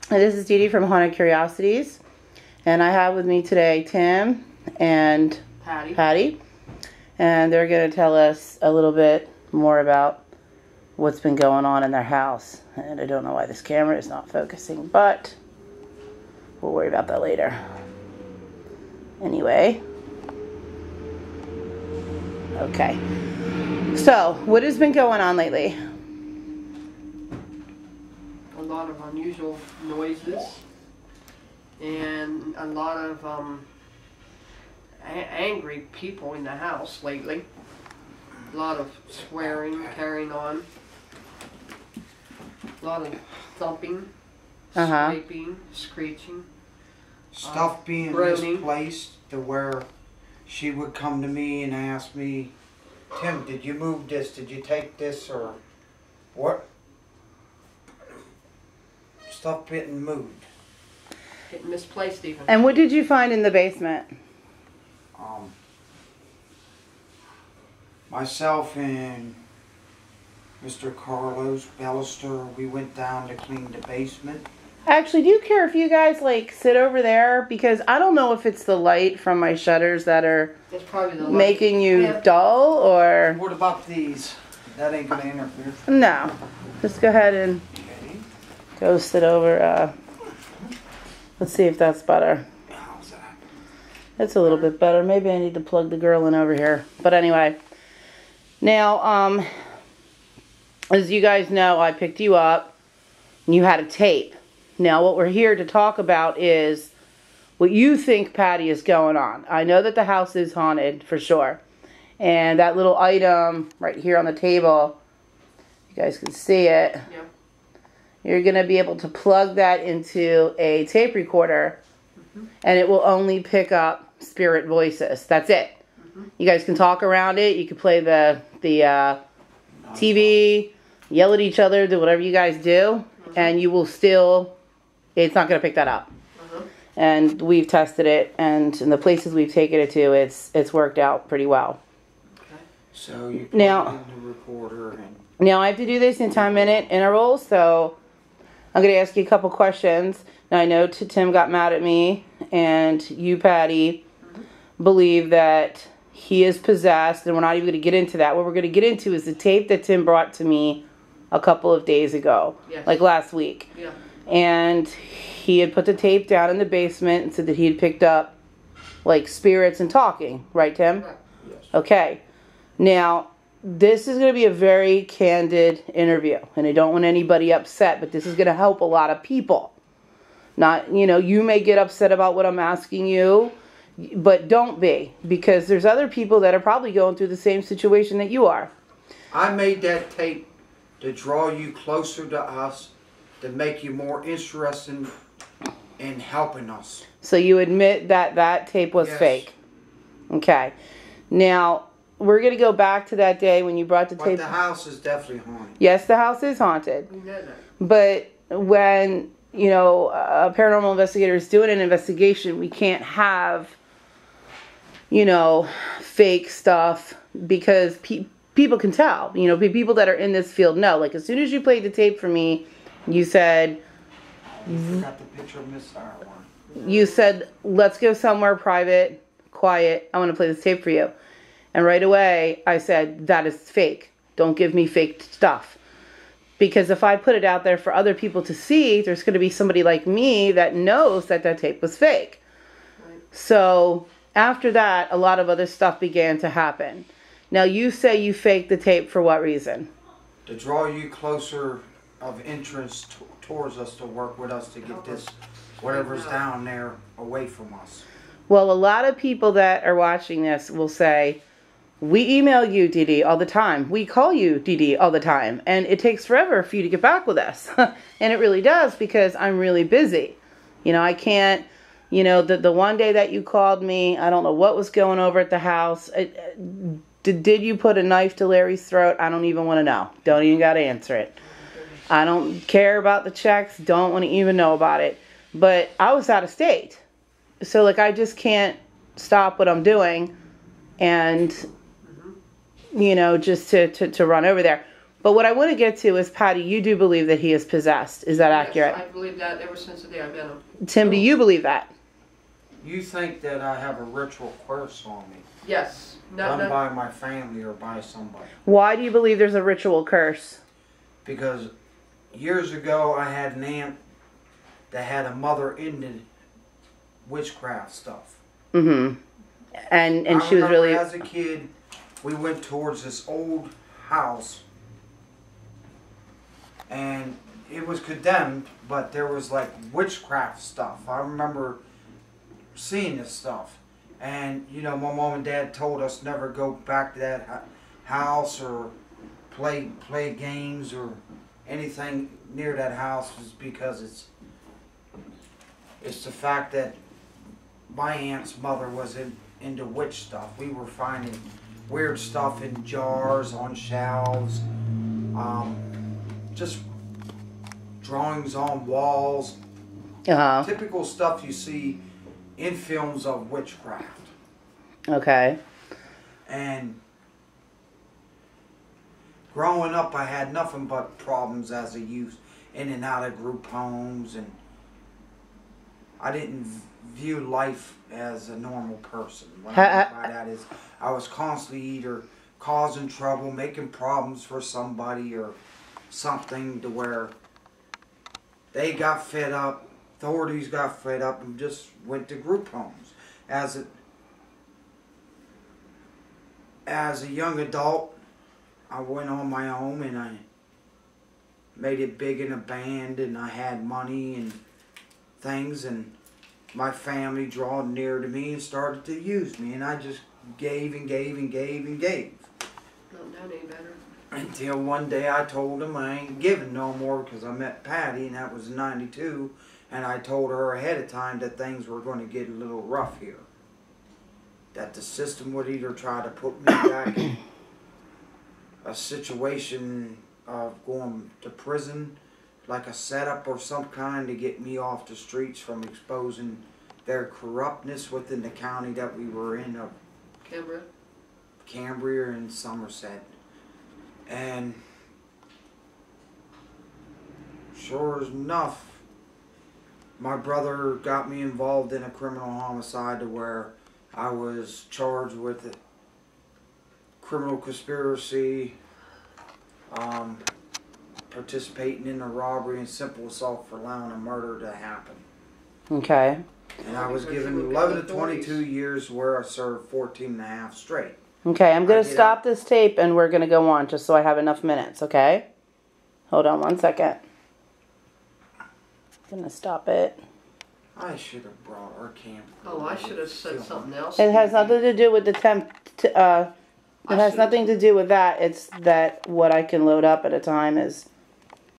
This is Dee Dee from Haunted Curiosities, and I have with me today Tim and Patty, and they're going to tell us a little bit more about what's been going on in their house. And I don't know why this camera is not focusing, but we'll worry about that later. Anyway, okay. So, what has been going on lately? A lot of unusual noises and a lot of angry people in the house lately. A lot of swearing, carrying on. A lot of thumping, scraping, screeching. Stuff being groaning. Misplaced to where she would come to me and ask me, Tim, did you move this? Did you take this? Or what? Stuff getting moved. Getting misplaced even. And what did you find in the basement? Myself and Mr. Carlos Bellister, we went down to clean the basement. Actually, do you care if you guys like sit over there? Because I don't know if it's the light from my shutters that are It's probably the light. making you dull or... What about these? That ain't gonna interfere. No. Just go ahead and go sit over. Let's see if that's better. How's that? It's a little bit better. Maybe I need to plug the girl in over here. But anyway. Now, as you guys know, I picked you up and you had a tape. Now, what we're here to talk about is what you think, Patty, is going on. I know that the house is haunted, for sure. And that little item right here on the table, you guys can see it. Yeah. You're going to be able to plug that into a tape recorder, and it will only pick up spirit voices. That's it. You guys can talk around it. You can play the TV, yell at each other, do whatever you guys do, and you will still, it's not going to pick that up. And we've tested it, and in the places we've taken it to, it's worked out pretty well. Okay. So you put Now- it in the recorder and... Now, I have to do this in 10-minute intervals, so I'm going to ask you a couple questions. Now, I know Tim got mad at me, and you, Patty, believe that he is possessed, and we're not even going to get into that. What we're going to get into is the tape that Tim brought to me a couple of days ago, like last week. Yeah. And he had put the tape down in the basement and said that he had picked up, like, spirits and talking. Right, Tim? Right. Yes. Okay. Now, this is going to be a very candid interview, and I don't want anybody upset, but this is going to help a lot of people. Not, you may get upset about what I'm asking you, but don't be, because there's other people that are probably going through the same situation that you are. I made that tape to draw you closer to us, to make you more interested in helping us. So you admit that that tape was fake. Okay. Now, we're going to go back to that day when you brought the tape. But the house is definitely haunted. Yes, the house is haunted. We know that. But when, a paranormal investigator is doing an investigation, we can't have, fake stuff, because people can tell. People that are in this field know. Like, as soon as you played the tape for me, you said... You got the picture of Miss Sarah one. You said, let's go somewhere private, quiet. I want to play this tape for you. And right away, I said, that is fake. Don't give me fake stuff. Because if I put it out there for other people to see, there's going to be somebody like me that knows that that tape was fake. Right. So after that, a lot of other stuff began to happen. Now, you say you faked the tape for what reason? To draw you closer of interest towards us, to work with us, to get this, whatever's down there, away from us. Well, a lot of people that are watching this will say, we email you, Dee Dee, all the time. We call you, Dee Dee, all the time. And it takes forever for you to get back with us. And it really does, because I'm really busy. I can't, the one day that you called me, I don't know what was going over at the house. Did you put a knife to Larry's throat? I don't even want to know. Don't even got to answer it. I don't care about the checks. Don't want to even know about it. But I was out of state. So, I just can't stop what I'm doing and, just to run over there. But what I want to get to is, Patty, you do believe that he is possessed. Is that accurate? Yes, I believe that ever since the day I met him. Tim, do you believe that? You think that I have a ritual curse on me? Yes. Done by my family or by somebody. Why do you believe there's a ritual curse? Because years ago I had an aunt that had a mother into witchcraft stuff. Mm-hmm. And she was really... as a kid, we went towards this old house, and it was condemned, but there was like witchcraft stuff. I remember seeing this stuff, and you know, my mom and dad told us never go back to that house or play games or anything near that house, is because it's the fact that my aunt's mother was into witch stuff. We were finding weird stuff in jars, on shelves, just drawings on walls. Uh-huh. Typical stuff you see in films of witchcraft. Okay. And growing up, I had nothing but problems as a youth, in and out of group homes, and I didn't view life as a normal person. What I mean by that is, I was constantly either causing trouble, making problems for somebody or something, to where they got fed up, authorities got fed up, and just went to group homes. As a young adult, I went on my own and I made it big in a band, and I had money and things, and my family draw near to me and started to use me, and I just gave and gave and gave and gave. Not done any better. Until one day I told them I ain't giving no more, because I met Patty, and that was in '92, and I told her ahead of time that things were going to get a little rough here. That the system would either try to put me back in a situation of going to prison, like a setup or some kind, to get me off the streets from exposing their corruptness within the county that we were in, of Cambria and Somerset. And sure as enough, my brother got me involved in a criminal homicide, to where I was charged with criminal conspiracy, participating in a robbery, and simple assault for allowing a murder to happen. Okay. And I was given 11 to 22 years, where I served 14 and a half straight. Okay, I'm going to stop this tape and we're going to go on, just so I have enough minutes, okay? Hold on one second. I'm going to stop it. I should have brought our camera. Oh, I should have said something else. It has nothing to do with the it has nothing to do with that. It's that what I can load up at a time is